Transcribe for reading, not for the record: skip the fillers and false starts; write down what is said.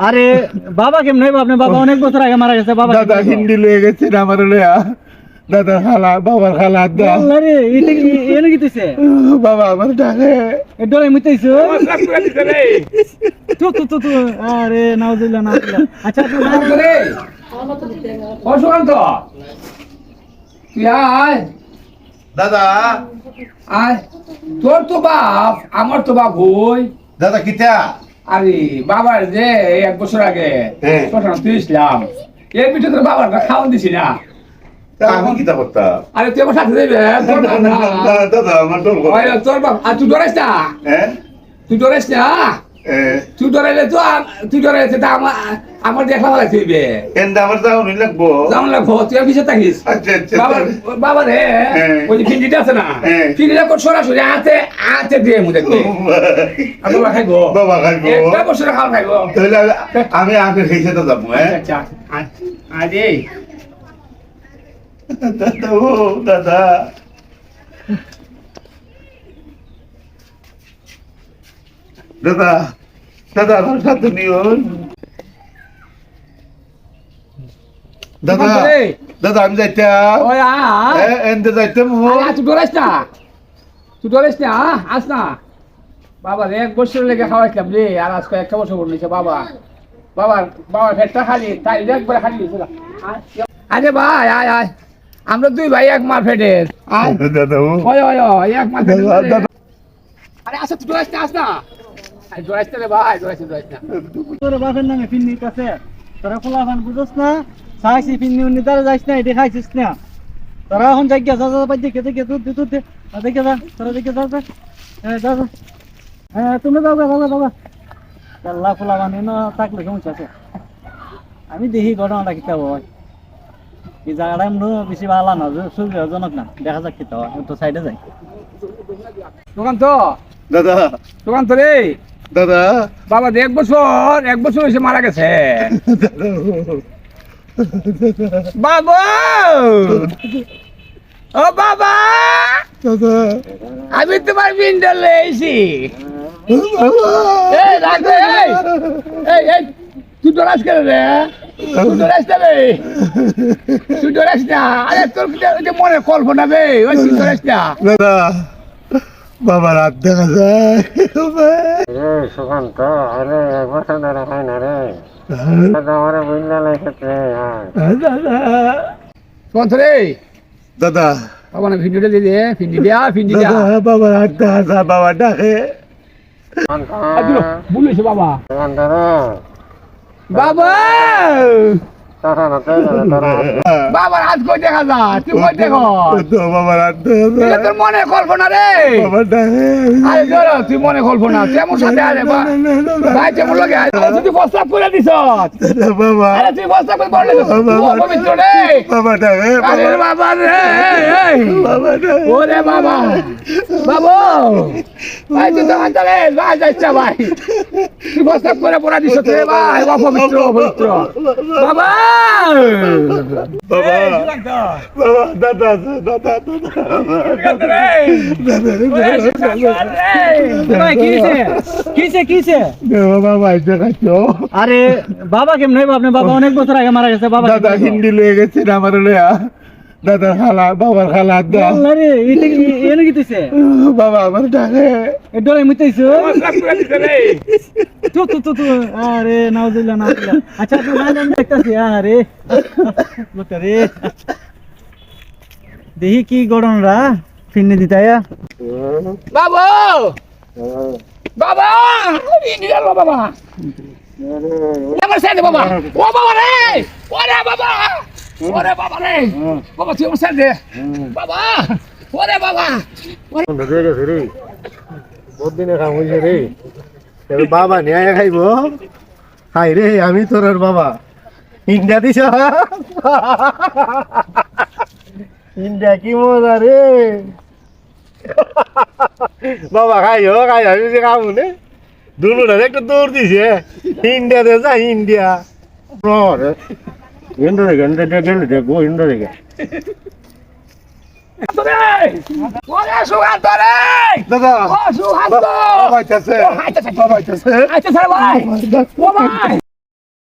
আরে বাবা কেমন আপনার বাবা অনেক বছর আগে মারা গেছে বাবা দাদা হিন্দি লয়ে গেছে আমার লয়া দাদা খালা বাবার খালা আরে এটা কি এনে কিতেছে বাবা আমার ডাকে ডরে মিটাইছো তো আরে নাউজুবিল্লাহ নাউজুবিল্লাহ আচ্ছা তুই নাম করে অসুকান্ত তুই আয় দাদা আয় তোর তো বাপ আমার তো বাপ হই দাদা কিতা আরে বাবার যে 1 বছর আগে শ্মশানে তুই ইসলাম এর পিঠে তোর বাবার খাওয়ান দিছি না আমি কিতা করতাম আরে তুই আমার সাথে যাবে দাদা আমার ডর তোর বাপ আর তুই ডরাইস না তুই ডরাইস না তুই ডরাইলে তো তুই ডরাইছে তা আমার দেখলা ভালো থাকবে এন্ডা আমার যাও নি লাগবো যেমন লাগবো তুই আর পিছিয়ে থাকিস আচ্ছা আচ্ছা বাবা রে ওই যে ফিন্ডিটা আছে না ফিন্ডিটা কর সরাসরি হাতে দিয়ে মু দেখবে বাবা খাইবো একটা বছর খাওয়া খাইবো তাহলে আমি আগে খেয়েছে তো যাবো আচ্ছা আরে দাদা ও দাদা দাদা দাদা আমার সাথে নিও দাদা দাদা আমি যাইতাম ওই এনতে যাইতাম তুই ডরাইস না আস না বাবা 1 বছর লেগে খাওয়াইছিলাম রে আর আজকে 1 বছর বলছে বাবার পেটটা খালি তাই একবার খালি আরে ভাই আয় আয় আমরা 2 ভাই এক মার পেটের আয় দাদা ওই এক মার পেটের আরে আসা তুই ডরাইস না আস না আরে ডরাইস না রে ভাই ডরাইস না তোর বাপের নামে ফিন্নি কাছে তোরা ফুলাফান বুঝছ না চাইছি ফিন্নি উনি তারা যাইস না এটা খাইছিস না তোরা এখন যাই গিয়া যা পাই দেখে দুধ দেখে যা তোরা দেখে যা হ্যাঁ তুমি যাও আল্লাহ ফুলাফান এনে থাকলে সমস্যা আছে আমি দেখি ঘটনাটা কিতা হয় এই জায়গাটা এমন বেশি ভালো না সুবিধাজনক না দেখা যাক কিতা হয় তো সাইডে যাই দোকান তো রে দাদা বাবা 1 বছর হয়েছে মারা গেছে বাবা ও বাবা দাদা আমি তোমার বিন্ডল এসেছি তুই ডরাস কেন রে তুই ডরাস না আরে তোর মনে কল্পনা বে ওই তুই ডরাস না দাদা বাবার হাত দেখা যায় রে সুকান্ত আরে 1 বছর ধরে খাই না রে দাদা আমারে বুঝলা লাগছে সুকান্ত রে দাদা বাবা না ভিডিওটা দিয়ে দে ফিন্ডি দিয়া বাবার হাত দেখা যায় বাবা ডাকে বলেছে বাবা সুকান্ত রে বাবা তারা না তাই তারা বাবার হাত কই দেখা যা তুই কই দেখো তো বাবার হাত দেখা যায় এটা তোর মনে কল্পনা রে বাবার ডাকে আরে ধরো তুই মনে কল্পনা তেমন সাথে আরে ভাই তেমন লাগে তুই প্রস্তাব করে দিছ বাবা আরে তুই প্রস্তাব করে বললে পবিত্র রে বাবা ডাকে আরে বাবা রে বাবা ডাকে ওরে বাবা বাবু ভাই তুই তো আন্তরে ভাই যাচ্ছে ভাই তুই প্রস্তাব করে পড়া দিছ রে ভাই পবিত্র বাবা বাবা দাদা দাদা কিসে বাবা দেখাচ্ছ আরে বাবা কেমন আপনার বাবা অনেক বছর আগে মারা গেছে বাবা দাদা হিন্দি লয়ে গেছে আমার লয়া দাদা খালা বাবার খালা আরে এটা কি এনে কিতেছে বাবা আমার ডাকে ডরে মিটাইছো তো আরে নাউজুবিল্লাহ আচ্ছা তুই নাম দেখতাছি আরে লোকটা রে দেখি কি গড়নরা ফিন্নি দিতায়া বাবা বাবা ইন্ডিয়ার বাবা আমার সাথে বাবা ও বাবা রে ওরে বাবা ওরে বাবা রে বাবা তুই আমার সাথে বাবা ওরে বাবা দেখে গেছে রে বহুত দিনে কাম হয়েছে রে বাবা নিয়ে খাইব হাই রে আমি তোর বাবা ইন্ডিয়া দিছ ইন্ডিয়া কি মজা রে বাবা খাই আমি যে খাবো নে দুলুটা একটা দৌড় দিছে ইন্ডিয়াতে যা ইন্ডিয়া ইন্ডো দেখে গো ইন্ডো দেখে ওরে সুকান্ত রে দাদা ও সুকান্ত বাবা আইতাছে আইতাছে বাবা আইতাছে আইতাছে ভাই ও ভাই